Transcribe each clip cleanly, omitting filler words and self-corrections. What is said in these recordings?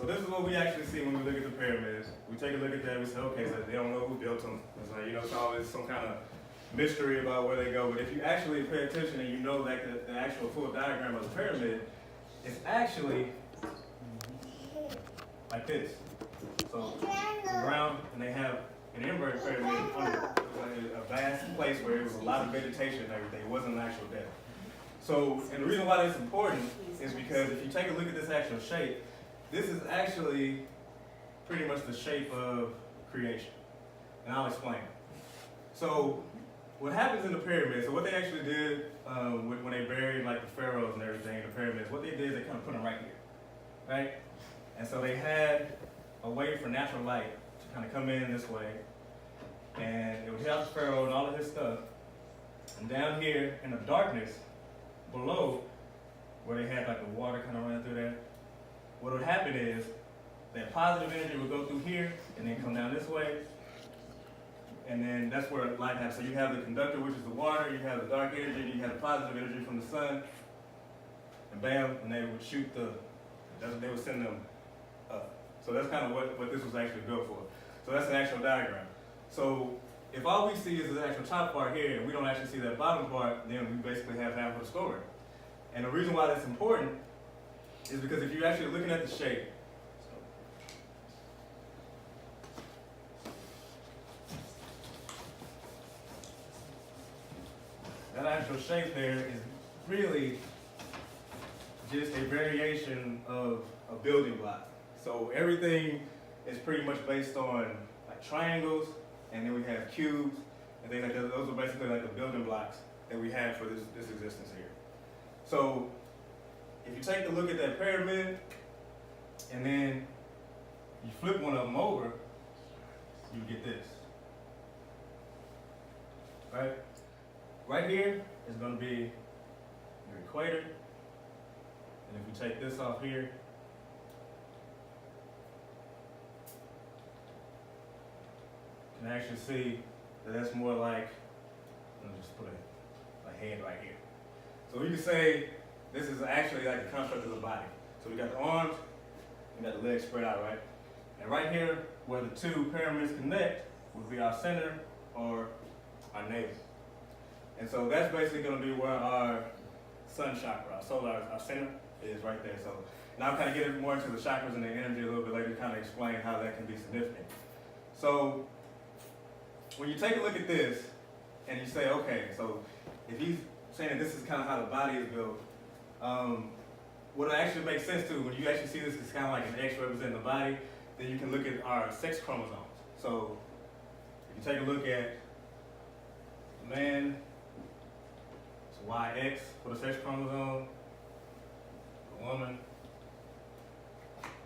So this is what we actually see when we look at the pyramids. We take a look at that, we say, okay, so they don't know who built them. It's like, it's always some kind of mystery about where they go. But if you actually pay attention and you know that the actual full diagram of the pyramid, it's actually like this. So the ground, and they have an inverted pyramid under it. It was a vast place where there was a lot of vegetation and everything. It wasn't an actual depth. So, and the reason why that's important is because if you take a look at this actual shape, this is actually pretty much the shape of creation. And I'll explain. So, what happens in the pyramids, so what they actually did when they buried like the pharaohs and everything in the pyramids, what they did is they kind of put them right here, right? And so they had a way for natural light to kind of come in this way, and it would hit out the pharaoh and all of his stuff. And down here in the darkness, below, where they had like the water kind of running through there, what would happen is that positive energy would go through here and then come down this way, and then that's where light happens. So you have the conductor, which is the water, you have the dark energy, you have the positive energy from the sun, and bam, and they would shoot they would send them up. So that's kind of what this was actually built for. So that's an actual diagram. So if all we see is the actual top part here, and we don't actually see that bottom part, then we basically have half of the story. And the reason why that's important is because if you're actually looking at the shape, that actual shape there is really just a variation of a building block. So everything is pretty much based on like triangles, and then we have cubes, and things like that. Those are basically like the building blocks that we have for this existence here. So if you take a look at that pyramid, and then you flip one of them over, you get this. Right? Right here is going to be your equator, and if you take this off here, you can actually see that that's more like, let me just put a head right here. So we can say this is actually like the construct of the body. So we got the arms, we got the legs spread out, right? And right here, where the two pyramids connect, would be our center or our navel. And so that's basically going to be where our sun chakra, our center is right there. So now I'm kind of getting more into the chakras and the energy a little bit later to kind of explain how that can be significant. So when you take a look at this and you say, okay, so if he's saying that this is kind of how the body is built, what actually makes sense too, when you actually see this as kind of like an X representing the body, then you can look at our sex chromosomes. So if you take a look at the man, it's YX for the sex chromosome, the woman,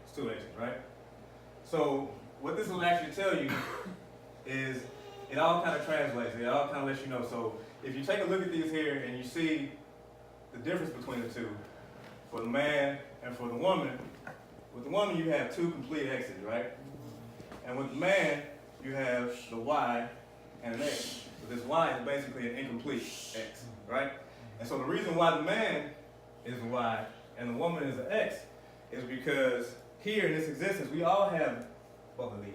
it's 2 X's, right? So what this will actually tell you is it all kind of translates, it all kind of lets you know. So if you take a look at these here and you see the difference between the two, for the man and for the woman, with the woman you have 2 complete X's, right? And with the man, you have the Y and an X. But this Y is basically an incomplete X, right? And so the reason why the man is a Y and the woman is an X is because here in this existence, we all have both of these.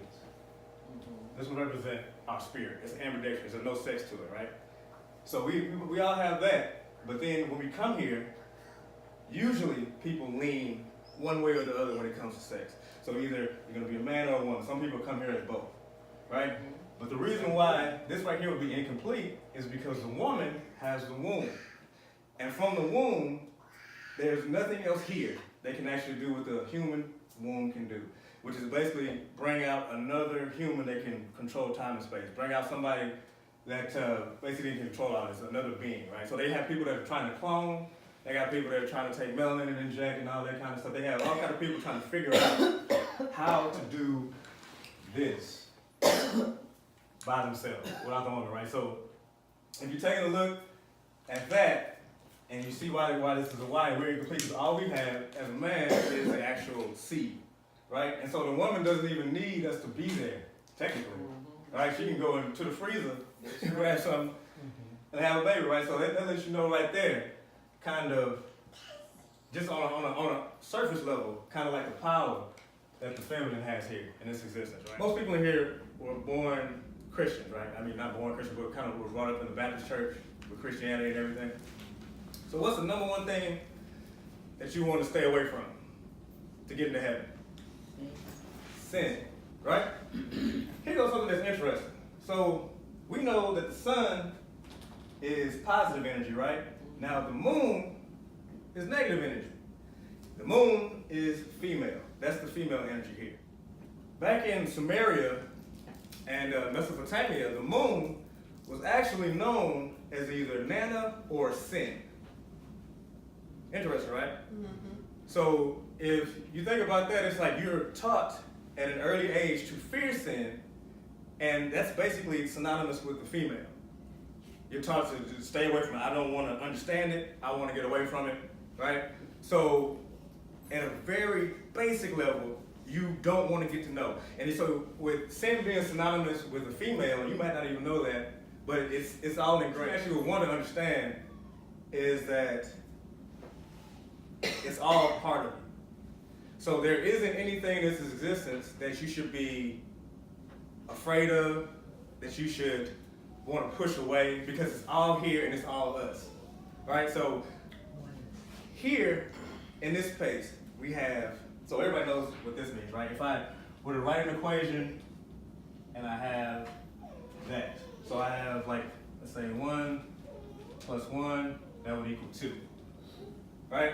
This will represent our spirit. It's ambidextrous. There's no sex to it, right? So we all have that. But then when we come here, usually people lean one way or the other when it comes to sex. So either you're going to be a man or a woman. Some people come here as both, right? But the reason why this right here would be incomplete is because the woman has the womb. And from the womb, there's nothing else here that can actually do what the human womb can do, which is basically bring out another human that can control time and space. Bring out somebody that basically can control all this, another being, right? So they have people that are trying to clone. They got people that are trying to take melanin and inject and all that kind of stuff. They have all kind of people trying to figure out how to do this by themselves, without the woman, right? So if you're taking a look at that, and you see why this is a Y and we're incomplete, because all we have as a man is the actual seed, right? And so the woman doesn't even need us to be there, technically, right? She can go into the freezer, she can grab something, and have a baby, right? So that lets you know right there, kind of, just on a surface level, kind of like the power that the feminine has here in this existence, right? Most people in here were born Christians, right? I mean, not born Christians, but kind of were brought up in the Baptist church with Christianity and everything. So what's the number one thing that you want to stay away from to get into heaven? Sin, right? Here goes something that's interesting. So we know that the sun is positive energy, right? Now the moon is negative energy. The moon is female. That's the female energy here. Back in Sumeria and Mesopotamia, the moon was actually known as either Nana or Sin. Interesting, right? Mm-hmm. So if you think about that, it's like you're taught at an early age to fear sin, and that's basically synonymous with the female. You're taught to stay away from it. I don't want to understand it. I want to get away from it, right? So at a very basic level, you don't want to get to know. And so with sin being synonymous with the female, you might not even know that, but it's all ingrained. What you would want to understand is that it's all part of you. So there isn't anything in this existence that you should be afraid of, that you should want to push away, because it's all here and it's all us, right? So here in this space, we have, so everybody knows what this means, right? If I were to write an equation and I have that, so I have like, let's say 1 plus 1, that would equal 2, right?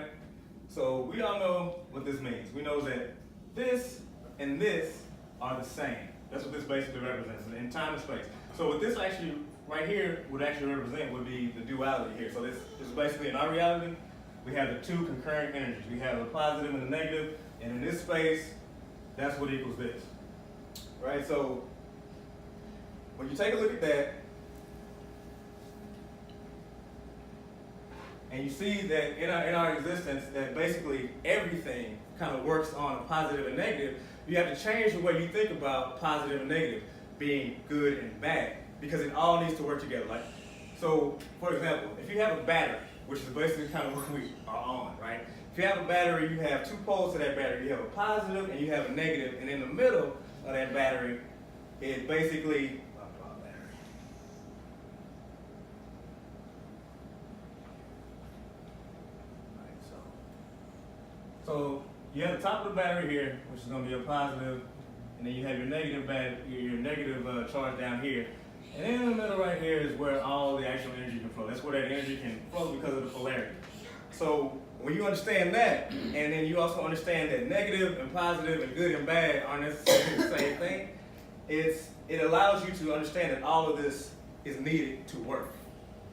So we all know what this means. We know that this and this are the same. That's what this basically represents in time and space. So what this actually, right here, would actually represent would be the duality here. So this is basically, in our reality, we have the two concurrent energies. We have the positive and the negative, and in this space, that's what equals this, right? So when you take a look at that, and you see that in our existence, that basically everything kind of works on a positive and negative, you have to change the way you think about positive and negative being good and bad, because it all needs to work together. Like, so, for example, if you have a battery, which is basically kind of what we are on, right? If you have a battery, you have two poles to that battery. You have a positive and you have a negative, and in the middle of that battery, it basically, so you have the top of the battery here, which is going to be a positive, and then you have your negative charge down here. And in the middle right here is where all the actual energy can flow. That's where that energy can flow because of the polarity. So when you understand that, and then you also understand that negative and positive and good and bad aren't necessarily the same thing, it allows you to understand that all of this is needed to work,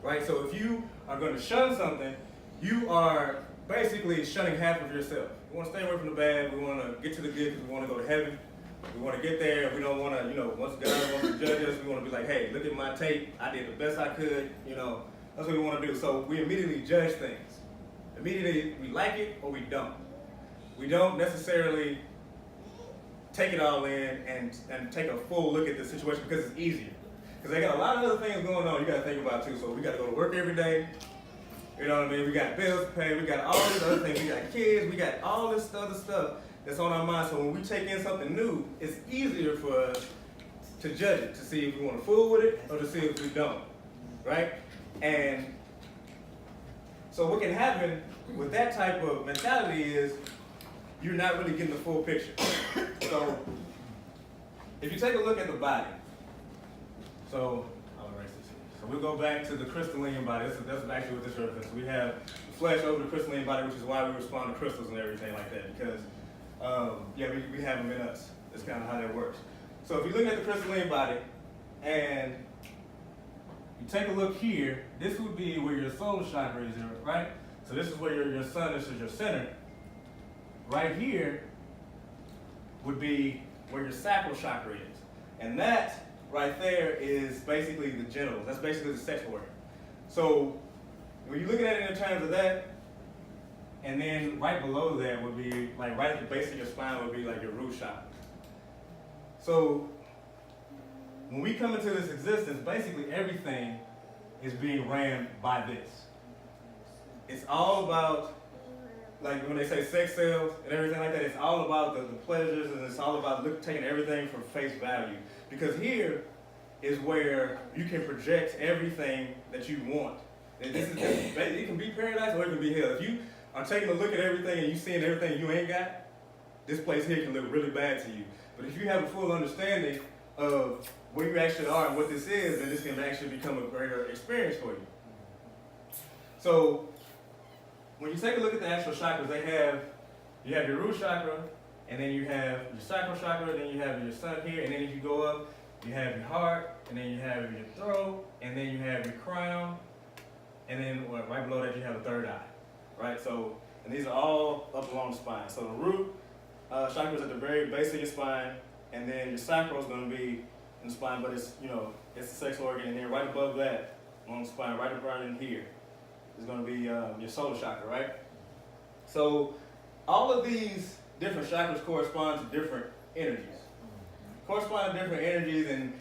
right? So if you are going to shun something, you are basically shunning half of yourself. We want to stay away from the bad. We want to get to the good because we want to go to heaven. We want to get there. We don't want to, once God wants to judge us, we want to be like, hey, look at my tape. I did the best I could. That's what we want to do. So we immediately judge things. Immediately, we like it or we don't. We don't necessarily take it all in and take a full look at the situation because it's easier. Because they got a lot of other things going on you got to think about too. So we got to go to work every day. You know what I mean? We got bills to pay. We got all these other things. We got kids. We got all this other stuff that's on our mind. So when we take in something new, it's easier for us to judge it, to see if we want to fool with it or to see if we don't, right? And so what can happen with that type of mentality is you're not really getting the full picture. So if you take a look at the body, so I'll erase this here. So we'll go back to the crystalline body. That's actually what this represents. We have the flesh over the crystalline body, which is why we respond to crystals and everything like that, because we have them in us. That's kind of how that works. So if you look at the crystalline body and you take a look here, this would be where your soul chakra is, right? So this is where your sun, this is your center. Right here would be where your sacral chakra is. And that right there is basically the genitals. That's basically the sexual organ. So when you look at it in terms of that, and then right below that would be, like right at the base of your spine would be like your root chakra. So when we come into this existence, basically everything is being ran by this. It's all about like when they say sex sells and everything like that, it's all about the pleasures, and it's all about taking everything for face value. Because here is where you can project everything that you want. And this is it can be paradise or it can be hell. If you are taking a look at everything and you seeing everything you ain't got, this place here can look really bad to you. But if you have a full understanding of where you actually are and what this is, then this can actually become a greater experience for you. So when you take a look at the actual chakras, you have your root chakra, and then you have your sacral chakra, then you have your sun here, and then if you go up, you have your heart, and then you have your throat, and then you have your crown, and then right below that you have a third eye, right? So, and these are all up along the spine. So the root chakra is at the very base of your spine, and then your sacral is going to be in the spine, but it's, it's the sex organ, and then right above that, along the spine, right around in here, is going to be your solar chakra, right? So all of these different chakras correspond to different energies. Correspond to different energies, and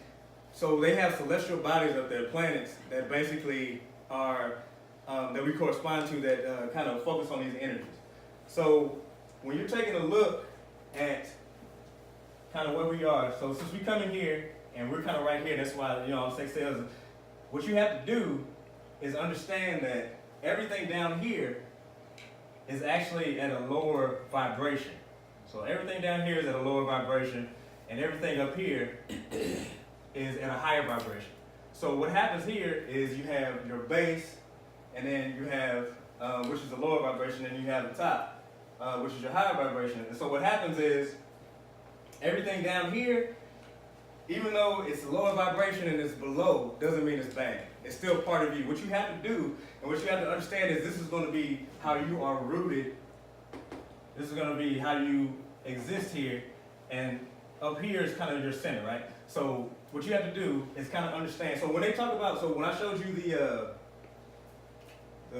so they have celestial bodies up there, planets, that basically are, that we correspond to, that kind of focus on these energies. So when you're taking a look at kind of where we are, so since we come in here, and we're kind of right here, that's why, sex sales, what you have to do is understand that everything down here is actually at a lower vibration. So everything down here is at a lower vibration, and everything up here is at a higher vibration. So what happens here is you have your base, and then you have, which is the lower vibration, and you have the top, which is your higher vibration. And so what happens is, everything down here, even though it's lower vibration and it's below, doesn't mean it's bad. It's still part of you. What you have to do, and what you have to understand, is this is going to be how you are rooted. This is going to be how you exist here, and up here is kind of your center, right? So what you have to do is kind of understand. So when they talk about, so when I showed you the I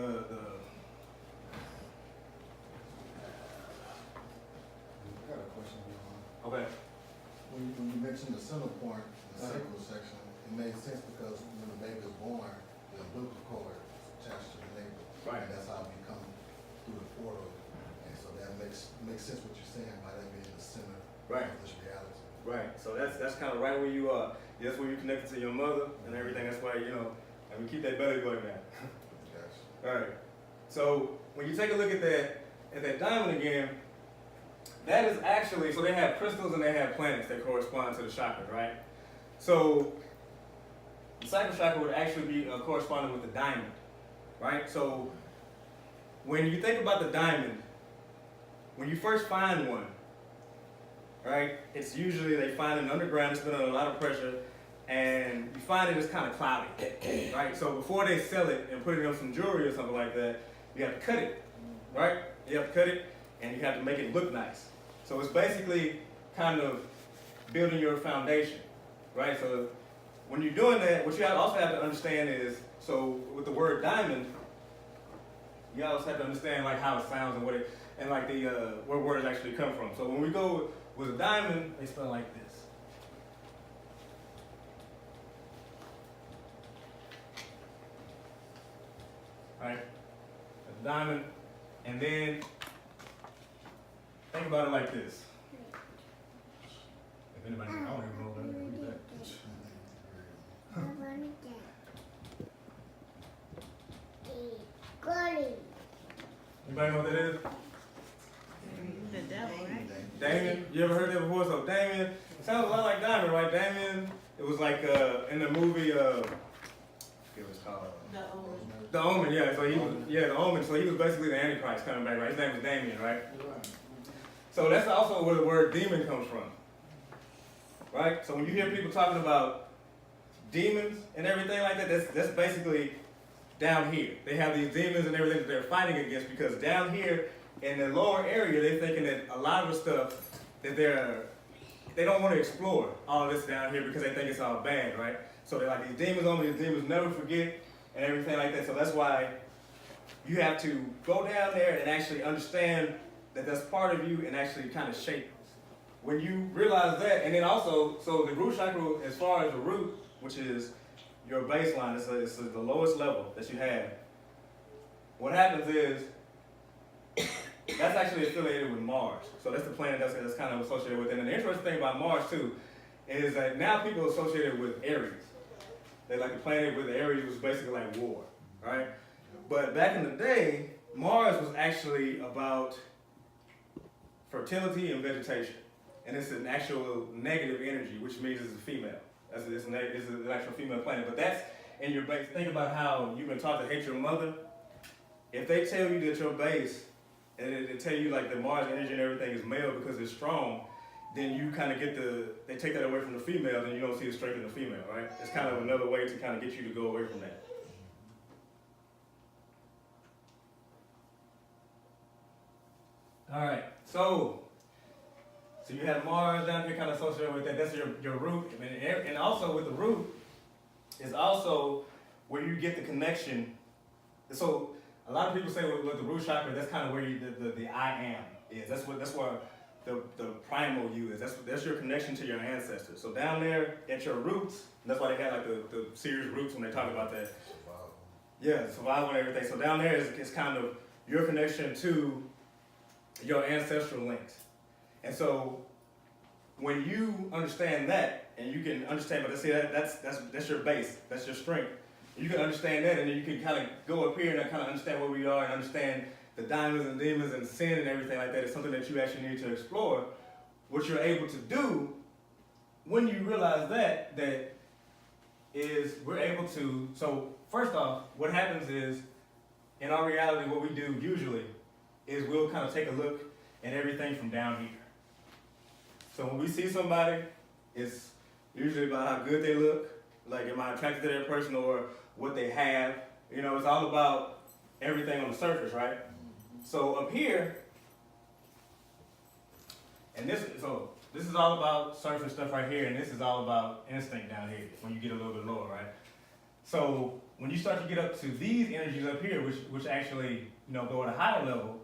got a question. okay. When you mentioned the center point, the sacral section, it made sense because when the baby is born, the umbilical cord attached to the navel. Right. And that's how we come through the portal. And so that makes sense what you're saying by that being the center Right. of this reality. Right. So that's kind of right where you are. That's where you're connected to your mother and everything. That's why, and we keep that belly button down. Gotcha. All right. So when you take a look at that diamond again, that is actually, so they have crystals and they have planets that correspond to the chakras, right? So the sacral chakra would actually be corresponding with the diamond, right? So when you think about the diamond, when you first find one, right, it's usually they find it underground, it's been under a lot of pressure, and you find it is kind of cloudy, right? So before they sell it and put it on some jewelry or something like that, you have to cut it, right? You have to cut it, and you have to make it look nice. So it's basically kind of building your foundation, right? So when you're doing that, what you also have to understand is, so with the word diamond, you also have to understand like how it sounds and what it, and like the where words actually come from. So when we go with a diamond, they spell like this. Right? A diamond, and then think about it like this. If anybody, I don't even know what that is. Anybody know what that is? The devil, right? Damien? You ever heard that before? So Damien, it sounds a lot like Diamond, right? Damien, it was like in the movie, it was called The old. The Omen, yeah. So he was, The Omen. So he was basically the Antichrist coming back, right? His name was Damien, right? So that's also where the word demon comes from, right? So when you hear people talking about demons and everything like that, that's basically down here. They have these demons and everything that they're fighting against, because down here in the lower area, they're thinking that a lot of the stuff that they don't want to explore all of this down here because they think it's all bad, right? So they're like, these demons on me, these demons never forget and everything like that. So that's why you have to go down there and actually understand that that's part of you and actually kind of shape. When you realize that, and then also, so the root chakra, as far as the root, which is your baseline, it's the lowest level that you have. What happens is, that's actually affiliated with Mars. So that's the planet that's kind of associated with it. And the interesting thing about Mars too is that now people associate it with Aries. They like the planet with Aries was basically like war, right? But back in the day, Mars was actually about fertility and vegetation. And it's an actual negative energy, which means it's a female. It's an actual female planet. But that's in your base. Think about how you've been taught to hate your mother. If they tell you that your base, and they tell you like the Mars energy and everything is male because it's strong, then you kind of they take that away from the female, then you don't see the strength in the female, right? It's kind of another way to kind of get you to go away from that. All right, so you have Mars down here kind of associated with that. That's your root. And also with the root is also where you get the connection. So a lot of people say with the root chakra, that's kind of where the I am is. That's where the primal you is. That's your connection to your ancestors. So down there at your roots, and that's why they had like the series roots when they talk about that. Survival. Yeah, survival and everything. So down there is kind of your connection to your ancestral links. And so when you understand that, and you can understand, but see that's your base, that's your strength. You can understand that, and then you can kind of go up here and kind of understand where we are and understand the diamonds and demons and sin and everything like that. It's something that you actually need to explore. What you're able to do when you realize that is we're able to. So first off, what happens is in our reality, what we do usually is we'll kind of take a look at everything from down here. So when we see somebody, it's usually about how good they look, like am I attracted to that person or what they have. You know, it's all about everything on the surface, right? So up here, and this is all about surface stuff right here, and this is all about instinct down here when you get a little bit lower, right? So when you start to get up to these energies up here, which actually, go at a higher level,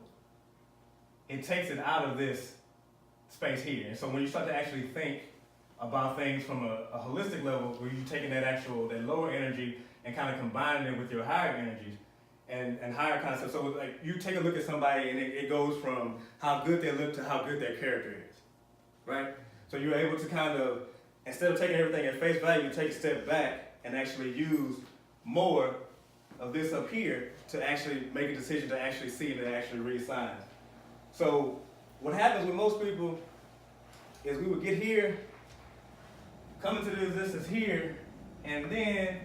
it takes it out of this space here. And so when you start to actually think about things from a holistic level, where you're taking that lower energy and kind of combining it with your higher energies and higher concepts. So like you take a look at somebody and it goes from how good they look to how good their character is, right? So you're able to kind of, instead of taking everything at face value, take a step back and actually use more of this up here to actually make a decision to actually see and to actually read signs. So what happens with most people is we would get here, come into the existence here, and then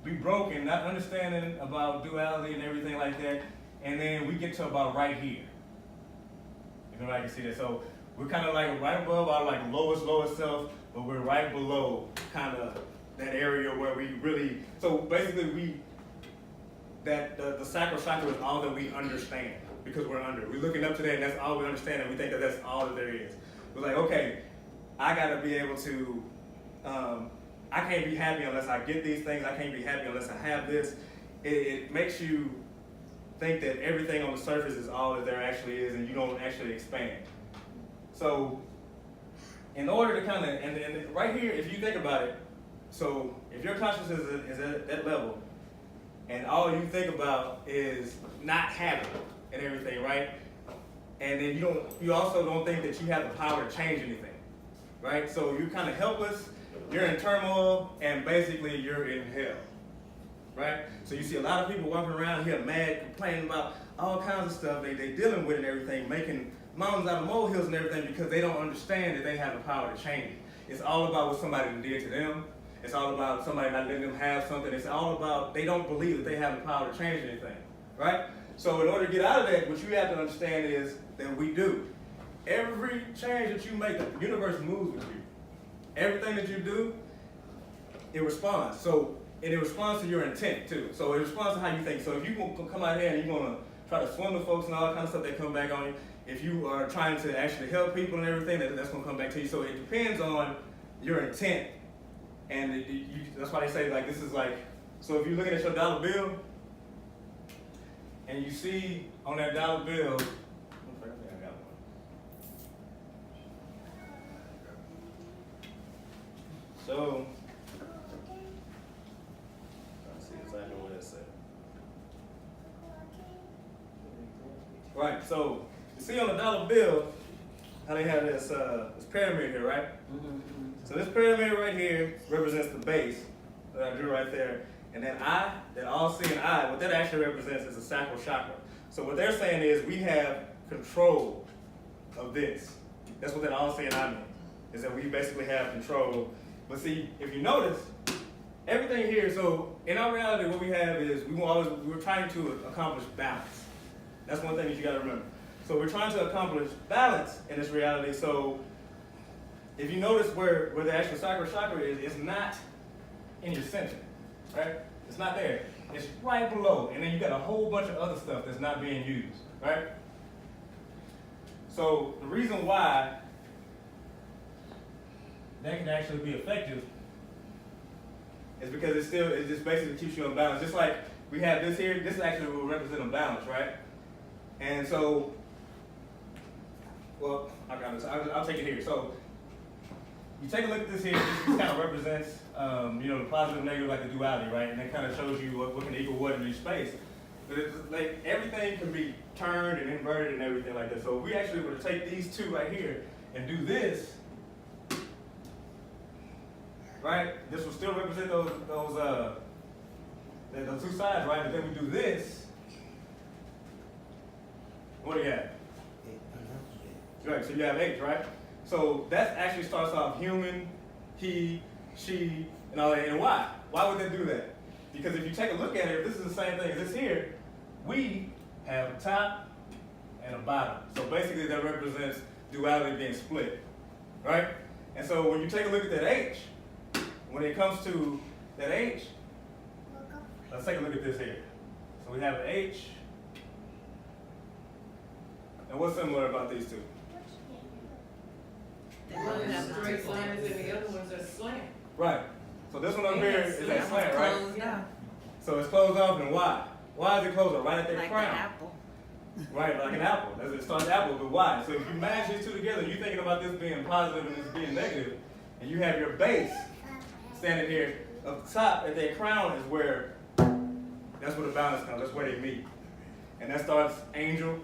be broken, not understanding about duality and everything like that, and then we get to about right here. If anybody can see that. So we're kind of like right above our like lowest self, but we're right below kind of that area where we really, so basically the Sacral Chakra is all that we understand because we're under. We're looking up to that and that's all we understand and we think that that's all that there is. We're like, okay, I gotta be able to, I can't be happy unless I get these things. I can't be happy unless I have this. It makes you think that everything on the surface is all that there actually is and you don't actually expand. So in order to kind of, and right here, if you think about it, so if your consciousness is at that level and all you think about is not having and everything, right? And then you also don't think that you have the power to change anything, right? So you're kind of helpless, you're in turmoil, and basically you're in hell, right? So you see a lot of people walking around here mad, complaining about all kinds of stuff they dealing with and everything, making mountains out of molehills and everything because they don't understand that they have the power to change it. It's all about what somebody did to them. It's all about somebody not letting them have something. It's all about they don't believe that they have the power to change anything, right? So in order to get out of that, what you have to understand is that we do. Every change that you make, the universe moves with you. Everything that you do, it responds. So, and it responds to your intent too. So it responds to how you think. So if you come out here and you're gonna try to swindle folks and all that kind of stuff that come back on you, if you are trying to actually help people and everything, that's gonna come back to you. So it depends on your intent. And that's why they say like this is like, so if you're looking at your dollar bill, and you see on that dollar bill, I got one. So, let's see exactly what that said. Right, so You see on the dollar bill how they have this pyramid here, right? So this pyramid right here represents the base that I drew right there. And then I, that all-seeing eye, what that actually represents is the sacral chakra. So what they're saying is we have control of this. That's what that all-seeing eye means, is that we basically have control. But see, if you notice, everything here, so in our reality, what we have is we're trying to accomplish balance. That's one thing that you got to remember. So we're trying to accomplish balance in this reality. So if you notice where the actual sacral chakra is, it's not in your center, right? It's not there. It's right below. And then you got a whole bunch of other stuff that's not being used, right? So the reason why that can actually be effective is because it just basically keeps you in balance. Just like we have this here, this actually will represent a balance, right? And so, well, I'll take it here. So you take a look at this here, this kind of represents, the positive and negative, like the duality, right? And it kind of shows you what can equal what in each space. But it's like everything can be turned and inverted and everything like that. So if we actually were to take these two right here and do this, right? This will still represent those two sides, right? But then we do this. What do you have? Right, so you have H, right? So that actually starts off human, he, she, and all that. And why? Why would they do that? Because if you take a look at it, if this is the same thing as this here, we have a top and a bottom. So basically that represents duality being split, right? And so when you take a look at that H, when it comes to that H, let's take a look at this here. So we have an H. And what's similar about these two? One is straight lines and the other one's a slant. Right. So this one up here is that slant, right? Closed off, So it's closed off, and why? Why is it closed off? Right at their like an crown. apple. Right, like an apple. It starts apple, but why? So if you match these two together, you're thinking about this being positive and this being negative, and you have your base standing here up top at their crown is where, that's where the balance comes. That's where they meet. And that starts angel,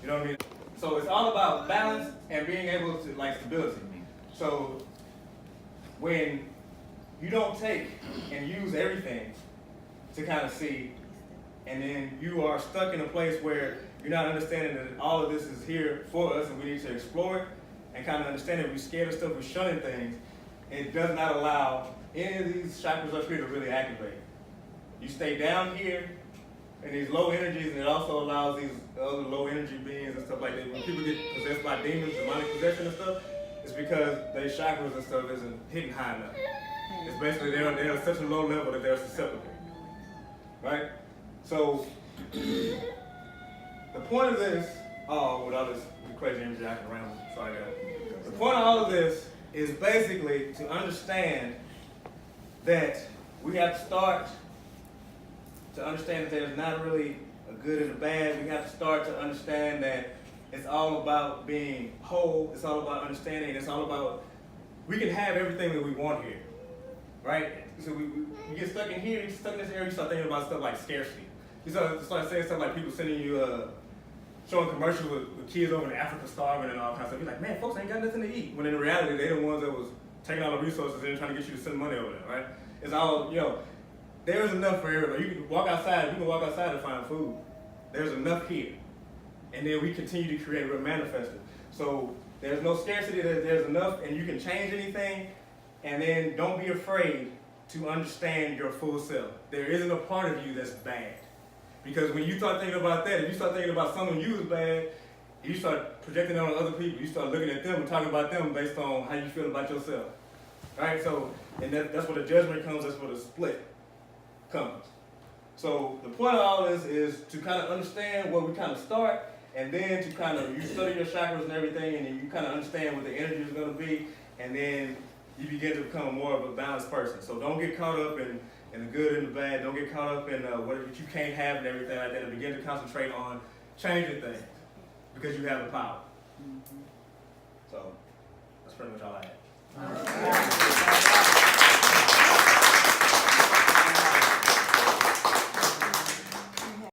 you know what I mean? So it's all about balance and being able to, like, stability. So when you don't take and use everything to kind of see, and then you are stuck in a place where you're not understanding that all of this is here for us and we need to explore it and kind of understand it. We're scared of stuff, we're shunning things. It does not allow any of these chakras up here to really activate. You stay down here in these low energies, and it also allows these other low energy beings and stuff like that. When people get possessed by demons, demonic possession and stuff, it's because their chakras and stuff isn't hitting high enough. It's basically they're at such a low level that they're susceptible, right? So the point of this, with all this crazy energy I can ramble, sorry guys. The point of all of this is basically to understand that we have to start to understand that there's not really a good and a bad. We have to start to understand that it's all about being whole. It's all about understanding. It's all about, we can have everything that we want here, right? So we get stuck in here, you get stuck in this area, you start thinking about stuff like scarcity. You start saying stuff like people sending you, showing commercials with kids over in Africa starving and all kinds of stuff. You're like, man, folks ain't got nothing to eat. When in reality, they're the ones that was taking all the resources and trying to get you to send money over there, right? It's all, there's enough for everybody. You can walk outside to find food. There's enough here. And then we continue to create, we're manifesting. So there's no scarcity, there's enough, and you can change anything. And then don't be afraid to understand your full self. There isn't a part of you that's bad. Because when you start thinking about that, if you start thinking about someone you as bad, you start projecting on other people, you start looking at them and talking about them based on how you feel about yourself. Right? So, and that's where the judgment comes, that's where the split comes. So the point of all this is to kind of understand where we kind of start, and then to kind of, you study your chakras and everything, and then you kind of understand what the energy is going to be, and then you begin to become more of a balanced person. So don't get caught up in the good and the bad. Don't get caught up in what you can't have and everything like that, and begin to concentrate on changing things because you have the power. So that's pretty much all I have.